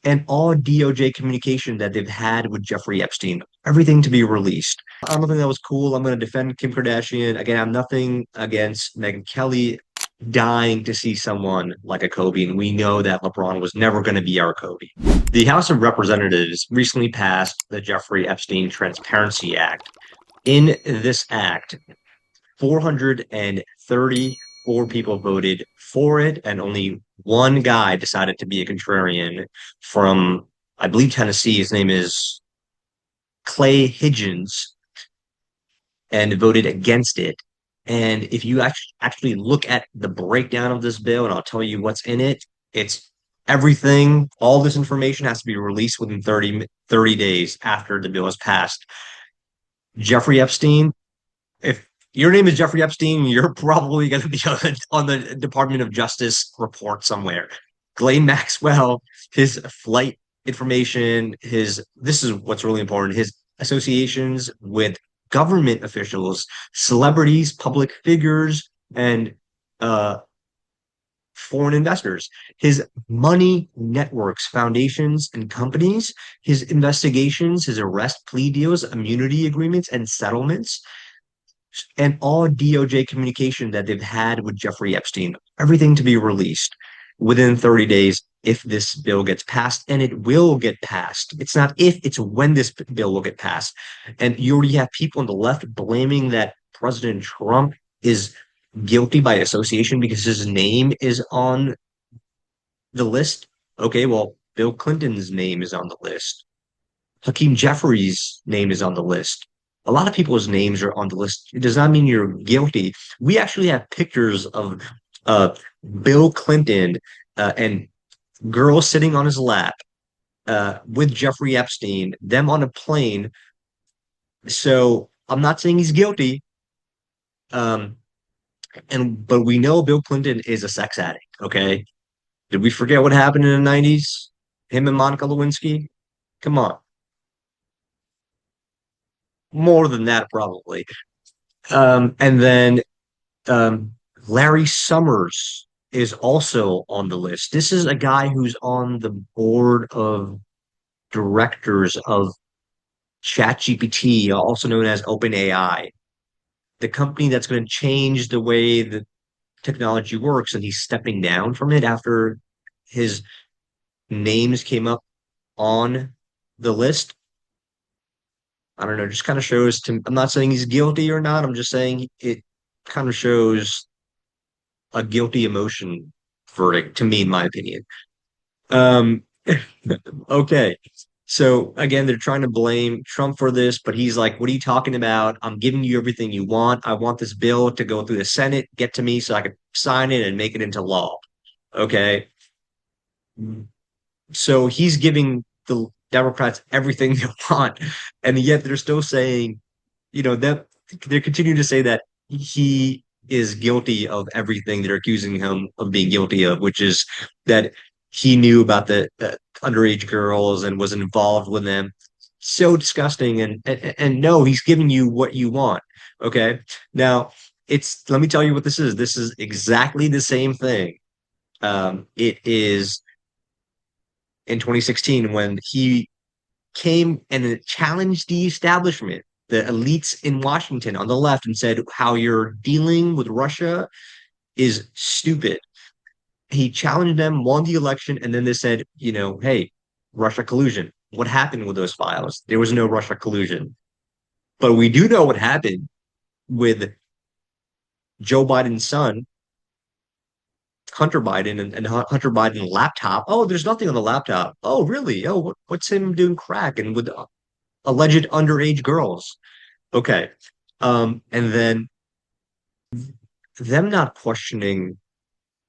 and all DOJ communication that they've had with Jeffrey Epstein, everything to be released. I don't think that was cool. I'm going to defend Kim Kardashian. Again, I'm nothing against Megyn Kelly, dying to see someone like a Kobe, and we know that LeBron was never going to be our Kobe. The House of Representatives recently passed the Jeffrey Epstein Transparency Act. In this act, 434 people voted for it, and only one guy decided to be a contrarian from, I believe, Tennessee. His name is Clay Higgins, and voted against it. And if you actually look at the breakdown of this bill, and I'll tell you what's in it, it's everything, all this information has to be released within 30 days after the bill is passed. Jeffrey Epstein, if your name is Jeffrey Epstein, you're probably going to be on the Department of Justice report somewhere. Ghislaine Maxwell, his flight information, this is what's really important, his associations with government officials, celebrities, public figures, and uh, foreign investors, his money networks, foundations, and companies, his investigations, his arrest plea deals, immunity agreements, and settlements, and all DOJ communication that they've had with Jeffrey Epstein, everything to be released within 30 days if this bill gets passed, and it will get passed. It's not if, it's when this bill will get passed. And you already have people on the left blaming that President Trump is guilty by association because his name is on the list. Okay, well, Bill Clinton's name is on the list. Hakeem Jeffries' name is on the list. A lot of people's names are on the list. It does not mean you're guilty. We actually have pictures of uh, Bill Clinton and girls sitting on his lap with Jeffrey Epstein, them on a plane. So I'm not saying he's guilty. Um, but we know Bill Clinton is a sex addict. Okay, did we forget what happened in the 90s? Him and Monica Lewinsky? Come on, more than that probably. And then um, Larry Summers is also on the list. This is a guy who's on the board of directors of ChatGPT, also known as OpenAI, the company that's going to change the way the technology works. And he's stepping down from it after his names came up on the list. I don't know, just kind of shows to, I'm not saying he's guilty or not. I'm just saying it kind of shows a guilty emotion verdict to me, in my opinion. Um, okay. So again, they're trying to blame Trump for this, but he's like, what are you talking about? I'm giving you everything you want. I want this bill to go through the Senate, get to me so I can sign it and make it into law. Okay. So he's giving the Democrats everything they want. And yet they're still saying, that they're continuing to say that he is guilty of everything they're accusing him of being guilty of, which is that he knew about the underage girls and was involved with them. So disgusting. And no, he's giving you what you want. Okay. Now let me tell you what this is. This is exactly the same thing. It is in 2016 when he came and challenged the establishment, the elites in Washington on the left, and said how you're dealing with Russia is stupid. He challenged them, won the election, and then they said, hey, Russia collusion. What happened with those files? There was no Russia collusion. But we do know what happened with Joe Biden's son, Hunter Biden, and Hunter Biden laptop. Oh, there's nothing on the laptop. Oh, really? Oh, what's him doing crack and with alleged underage girls? Okay. And then them not questioning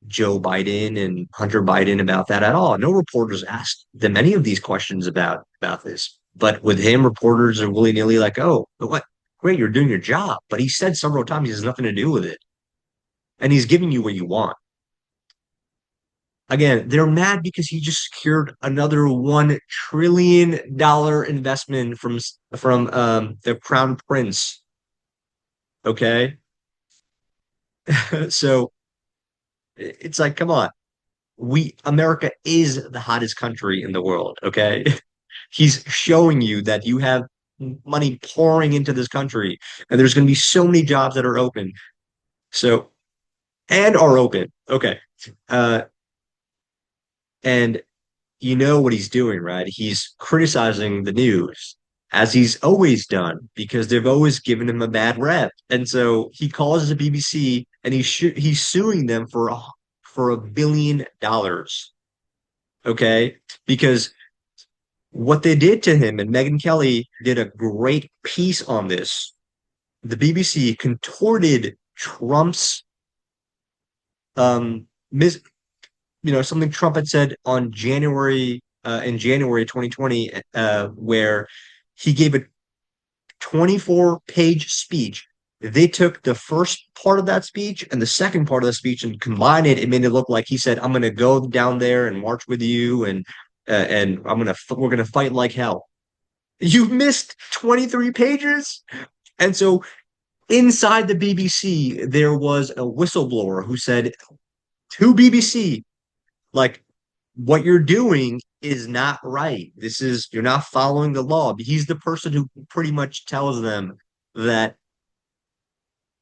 Joe Biden and Hunter Biden about that at all. No reporters asked them any of these questions about this. But with him, reporters are willy-nilly like, oh, what? Great, you're doing your job. But he said several times he has nothing to do with it. And he's giving you what you want. Again, they're mad because he just secured another $1 trillion investment from the Crown Prince. Okay, so it's like, come on. America is the hottest country in the world, okay? He's showing you that you have money pouring into this country, and there's going to be so many jobs that are open. So, and are open. Okay. Uh, and you know what he's doing, right? He's criticizing the news as he's always done because they've always given him a bad rep. And so he calls the BBC and he's suing them for $1 billion. Okay? Because what they did to him, and Megyn Kelly did a great piece on this. The BBC contorted Trump's mis something Trump had said on January in January 2020, where he gave a 24-page speech. They took the first part of that speech and the second part of the speech and combined it. It made it look like he said, "I'm going to go down there and march with you, and we're gonna fight like hell." You missed 23 pages, and so inside the BBC there was a whistleblower who said to BBC, like, what you're doing is not right. You're not following the law. He's the person who pretty much tells them that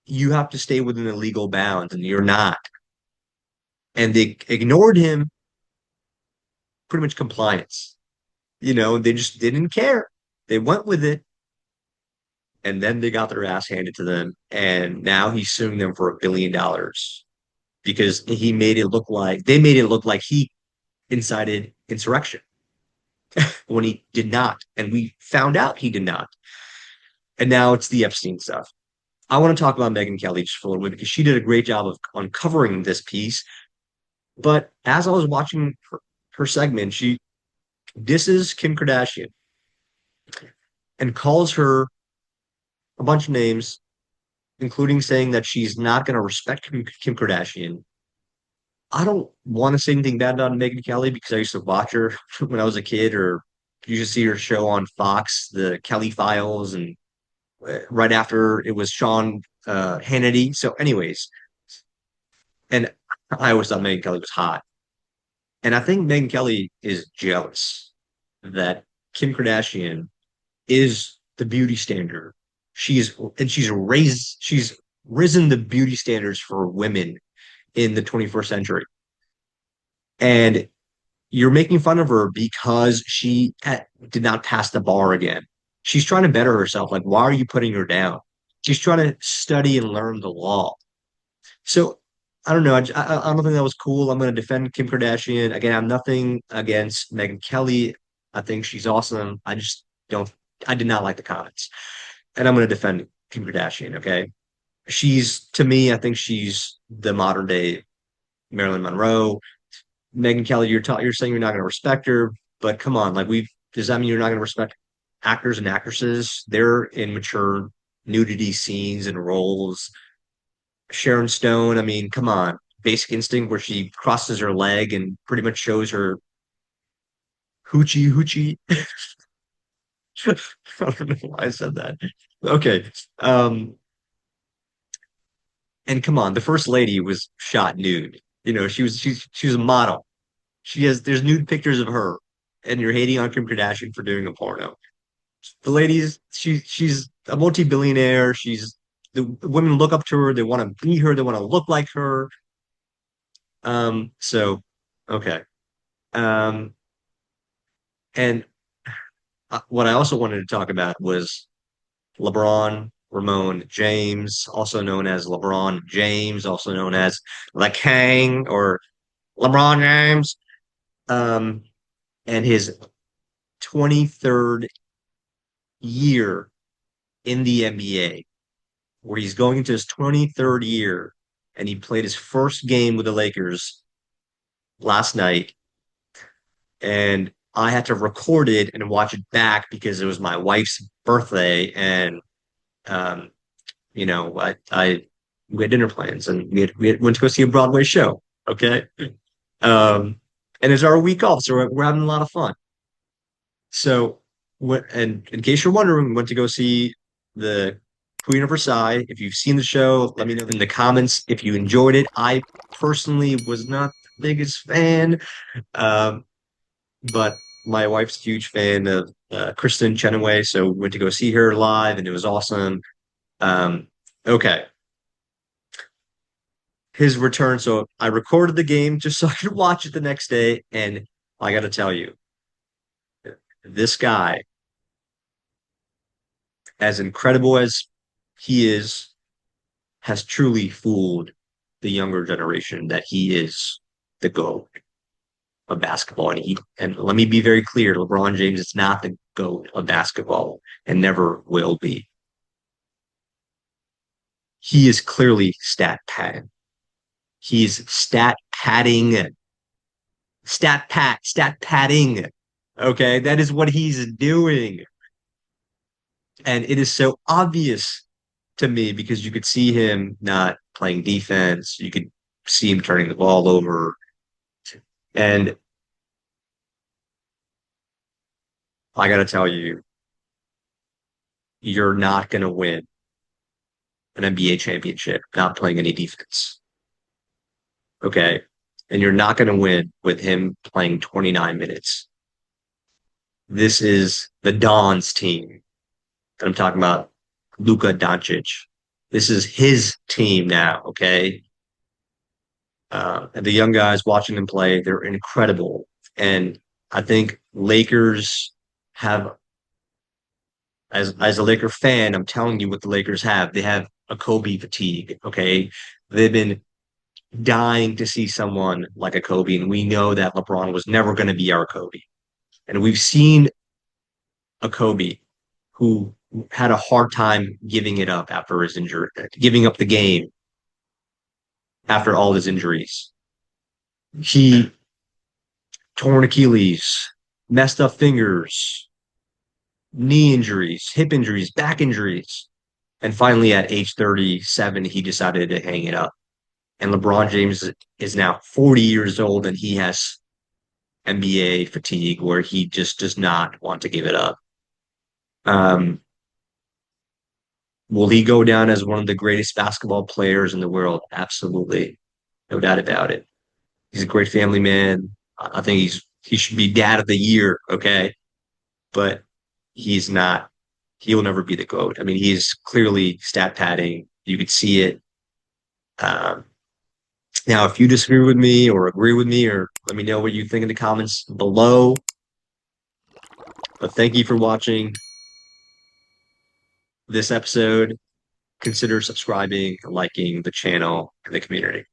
you have to stay within the legal bounds and you're not. And they ignored him, pretty much compliance. They just didn't care. They went with it, and then they got their ass handed to them. And now he's suing them for $1 billion because they made it look like he incited insurrection when he did not. And we found out he did not. And now it's the Epstein stuff. I want to talk about Megyn Kelly just for a little bit because she did a great job of uncovering this piece. But as I was watching her segment, she disses Kim Kardashian and calls her a bunch of names, including saying that she's not going to respect Kim Kardashian. I don't want to say anything bad about Megyn Kelly because I used to watch her when I was a kid, or you should see her show on Fox, the Kelly Files, and right after it was Sean Hannity. So, anyways, and I always thought Megyn Kelly was hot, and I think Megyn Kelly is jealous that Kim Kardashian is the beauty standard. She's risen the beauty standards for women in the 21st century. And you're making fun of her because she did not pass the bar again. She's trying to better herself. Like, why are you putting her down? She's trying to study and learn the law. So I don't know. I don't think that was cool. I'm going to defend Kim Kardashian. Again, I'm nothing against Megyn Kelly. I think she's awesome. I just don't, I did not like the comments. And I'm going to defend Kim Kardashian. Okay. To me, I think she's the modern day Marilyn Monroe. Megyn Kelly, you're saying you're not going to respect her, but come on, does that mean you're not going to respect actors and actresses? They're in mature nudity scenes and roles. Sharon Stone, I mean, come on, Basic Instinct, where she crosses her leg and pretty much shows her hoochie hoochie. I don't know why I said that. Okay, and come on, the first lady was shot nude. She was a model. There's nude pictures of her, and you're hating on Kim Kardashian for doing a porno. The ladies, she's a multi-billionaire. The women look up to her. They want to be her. They want to look like her. So okay. Um, and what I also wanted to talk about was LeBron Ramon James, also known as LeBron James, also known as the King or LeBron James. Um, and his 23rd year in the NBA, where he's going into his 23rd year, and he played his first game with the Lakers last night. And I had to record it and watch it back because it was my wife's birthday, and um, we had dinner plans, and went to go see a Broadway show. Okay, and it's our week off, so we're having a lot of fun. So, and in case you're wondering, we went to go see the Queen of Versailles. If you've seen the show, let me know in the comments if you enjoyed it. I personally was not biggest fan. Um, but my wife's a huge fan of Kristen Chenoweth, so we went to go see her live, and it was awesome. Um, okay, his return. So I recorded the game just so I could watch it the next day, and I got to tell you, this guy, as incredible as he is, has truly fooled the younger generation that he is the GOAT of basketball. And let me be very clear, LeBron James is not the GOAT of basketball and never will be. He is clearly stat padding. He's stat padding. Okay, that is what he's doing. And it is so obvious to me because you could see him not playing defense. You could see him turning the ball over. And I got to tell you, you're not going to win an NBA championship not playing any defense. Okay. And you're not going to win with him playing 29 minutes. This is the Don's team that I'm talking about, Luka Doncic. This is his team now. Okay. And the young guys watching them play, they're incredible. And I think Lakers have, as a Laker fan, I'm telling you what the Lakers have. They have a Kobe fatigue. Okay. They've been dying to see someone like a Kobe, and we know that LeBron was never going to be our Kobe. And we've seen a Kobe who had a hard time giving it up after his injury, giving up the game after all his injuries. He torn Achilles, messed up fingers, knee injuries, hip injuries, back injuries. And finally, at age 37, he decided to hang it up. And LeBron James is now 40 years old and he has NBA fatigue where he just does not want to give it up. Um, will he go down as one of the greatest basketball players in the world? Absolutely. No doubt about it. He's a great family man. I think he should be dad of the year, okay? But he's not. He will never be the GOAT. I mean, he's clearly stat padding. You could see it. Um, Now, if you disagree with me or agree with me, or let me know what you think in the comments below. But thank you for watching this episode. Consider subscribing, liking the channel and the community.